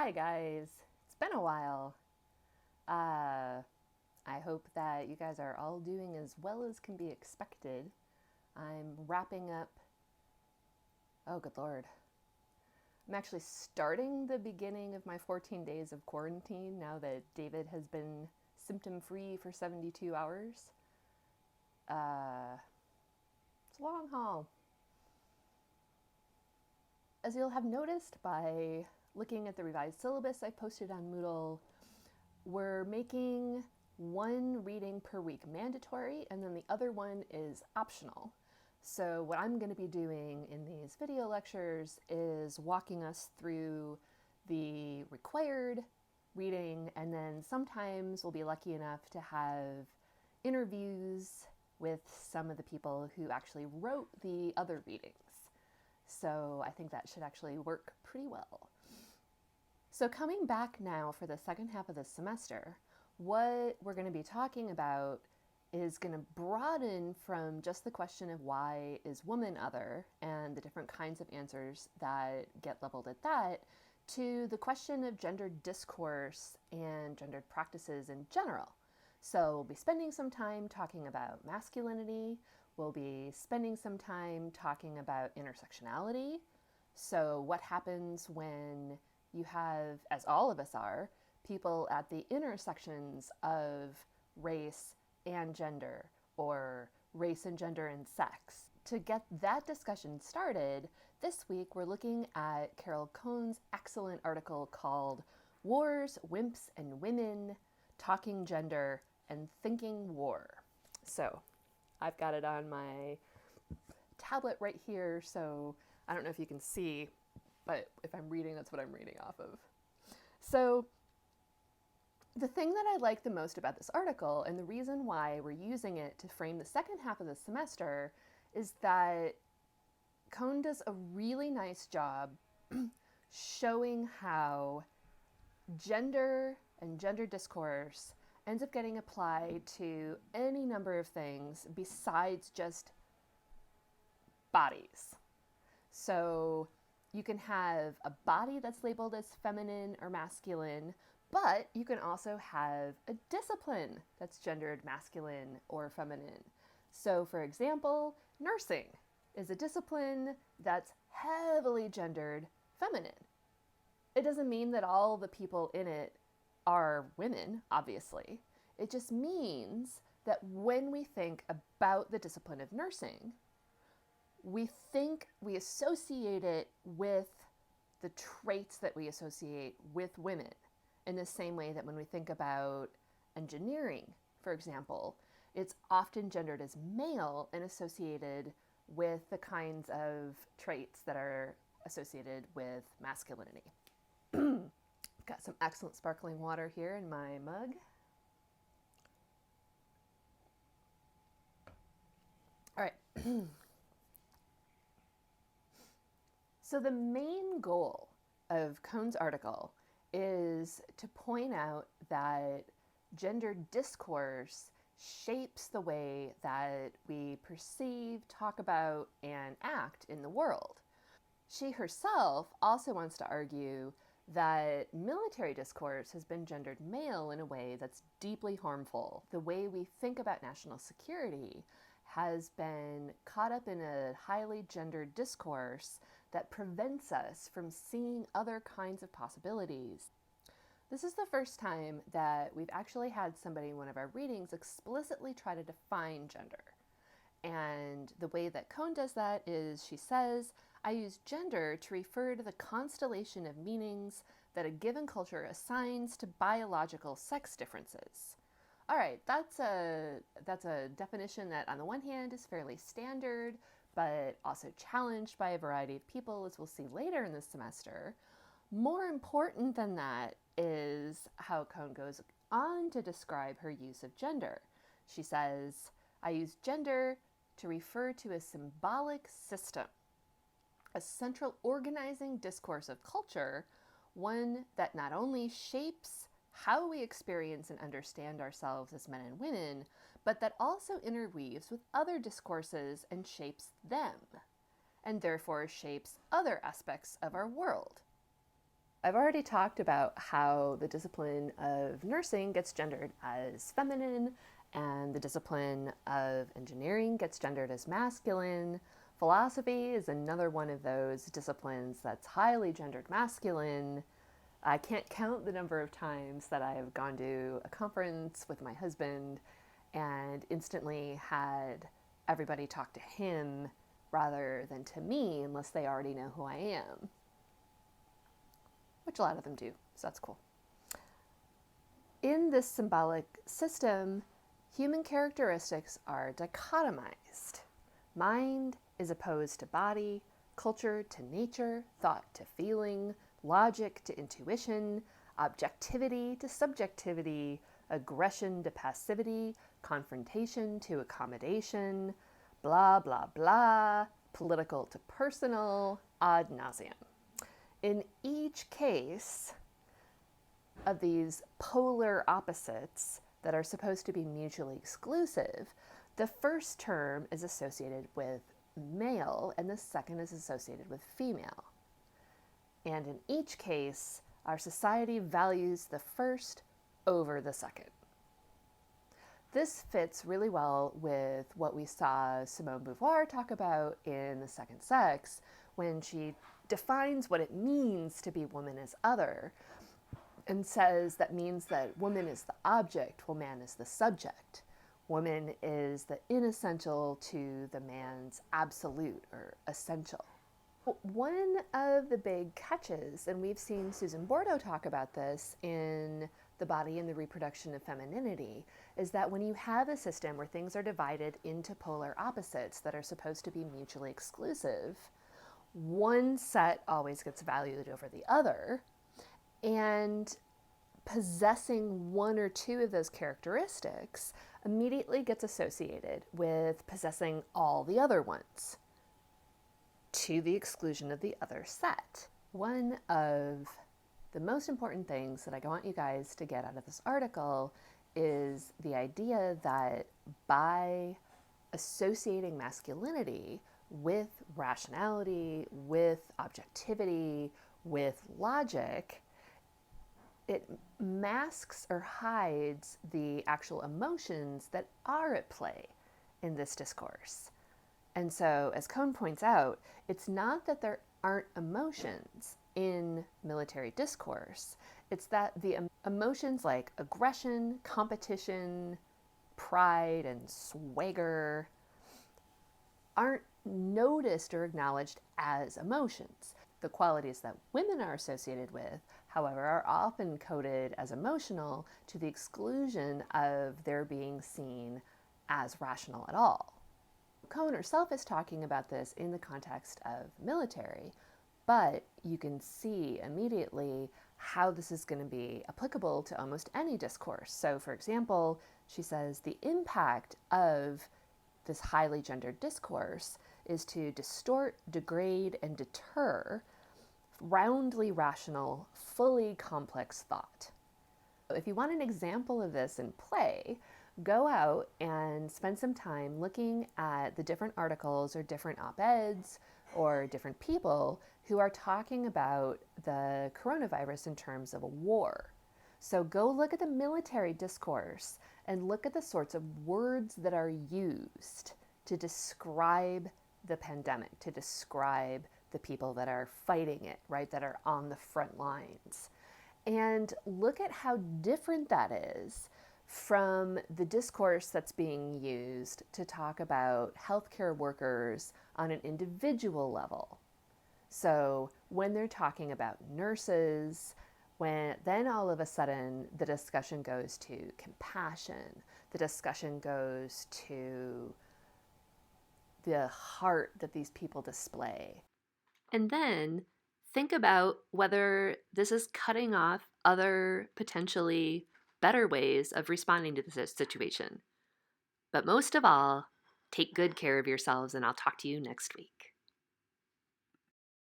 Hi guys, it's been a while. I hope that you guys are all doing as well as can be expected. I'm wrapping up, oh good lord. I'm actually starting the beginning of my 14 days of quarantine now that David has been symptom free for 72 hours. It's a long haul. As you'll have noticed by looking at the revised syllabus I posted on Moodle, we're making one reading per week mandatory, and then the other one is optional. So what I'm going to be doing in these video lectures is walking us through the required reading, and then sometimes we'll be lucky enough to have interviews with some of the people who actually wrote the other readings. So I think that should actually work pretty well. So coming back now for the second half of the semester, what we're going to be talking about is going to broaden from just the question of why is woman other and the different kinds of answers that get leveled at that, to the question of gendered discourse and gendered practices in general. So we'll be spending some time talking about masculinity, we'll be spending some time talking about intersectionality. So what happens when you have, as all of us are, people at the intersections of race and gender, or race and gender and sex. To get that discussion started, this week we're looking at Carol Cohn's excellent article called Wars, Wimps, and Women, Talking Gender and Thinking War. So I've got it on my tablet right here, so I don't know if you can see, but if I'm reading, that's what I'm reading off of. So the thing that I like the most about this article, and the reason why we're using it to frame the second half of the semester, is that Cohn does a really nice job showing how gender and gender discourse ends up getting applied to any number of things besides just bodies. So you can have a body that's labeled as feminine or masculine, but you can also have a discipline that's gendered masculine or feminine. So for example, nursing is a discipline that's heavily gendered feminine. It doesn't mean that all the people in it are women, obviously. It just means that when we think about the discipline of nursing, we associate it with the traits that we associate with women, in the same way that when we think about engineering, for example, it's often gendered as male and associated with the kinds of traits that are associated with masculinity. Got some excellent sparkling water here in my mug. All right. So the main goal of Cohn's article is to point out that gender discourse shapes the way that we perceive, talk about, and act in the world. She herself also wants to argue that military discourse has been gendered male in a way that's deeply harmful. The way we think about national security has been caught up in a highly gendered discourse that prevents us from seeing other kinds of possibilities. This is the first time that we've actually had somebody in one of our readings explicitly try to define gender. And the way that Cohn does that is she says, I use gender to refer to the constellation of meanings that a given culture assigns to biological sex differences. All right, that's a definition that on the one hand is fairly standard, but also challenged by a variety of people, as we'll see later in this semester. More important than that is how Cohn goes on to describe her use of gender. She says, I use gender to refer to a symbolic system, a central organizing discourse of culture, one that not only shapes how we experience and understand ourselves as men and women, but that also interweaves with other discourses and shapes them, and therefore shapes other aspects of our world. I've already talked about how the discipline of nursing gets gendered as feminine, and the discipline of engineering gets gendered as masculine. Philosophy is another one of those disciplines that's highly gendered masculine. I can't count the number of times that I've gone to a conference with my husband and instantly had everybody talk to him rather than to me unless they already know who I am, which a lot of them do, so that's cool. In this symbolic system, human characteristics are dichotomized. Mind is opposed to body, culture to nature, thought to feeling, logic to intuition, objectivity to subjectivity, aggression to passivity, confrontation to accommodation, blah, blah, blah, political to personal, ad nauseam. In each case of these polar opposites that are supposed to be mutually exclusive, the first term is associated with male and the second is associated with female. And in each case, our society values the first over the second. This fits really well with what we saw Simone de Beauvoir talk about in The Second Sex when she defines what it means to be woman as other and says that means that woman is the object while man is the subject. Woman is the inessential to the man's absolute or essential. One of the big catches, and we've seen Susan Bordeaux talk about this in The Body and the Reproduction of Femininity, is that when you have a system where things are divided into polar opposites that are supposed to be mutually exclusive, one set always gets valued over the other, and possessing one or two of those characteristics immediately gets associated with possessing all the other ones, to the exclusion of the other set. One of the most important things that I want you guys to get out of this article is the idea that by associating masculinity with rationality, with objectivity, with logic, it masks or hides the actual emotions that are at play in this discourse. And so, as Cohn points out, it's not that there aren't emotions in military discourse. It's that the emotions like aggression, competition, pride, and swagger aren't noticed or acknowledged as emotions. The qualities that women are associated with, however, are often coded as emotional to the exclusion of their being seen as rational at all. Cohn herself is talking about this in the context of military, but you can see immediately how this is going to be applicable to almost any discourse. So, for example, she says the impact of this highly gendered discourse is to distort, degrade, and deter roundly rational, fully complex thought. If you want an example of this in play, go out and spend some time looking at the different articles or different op-eds or different people who are talking about the coronavirus in terms of a war. So go look at the military discourse and look at the sorts of words that are used to describe the pandemic, to describe the people that are fighting it, right, that are on the front lines. And look at how different that is from the discourse that's being used to talk about healthcare workers on an individual level. So when they're talking about nurses, then all of a sudden the discussion goes to compassion, the discussion goes to the heart that these people display. And then think about whether this is cutting off other potentially better ways of responding to this situation. But most of all, take good care of yourselves, and I'll talk to you next week.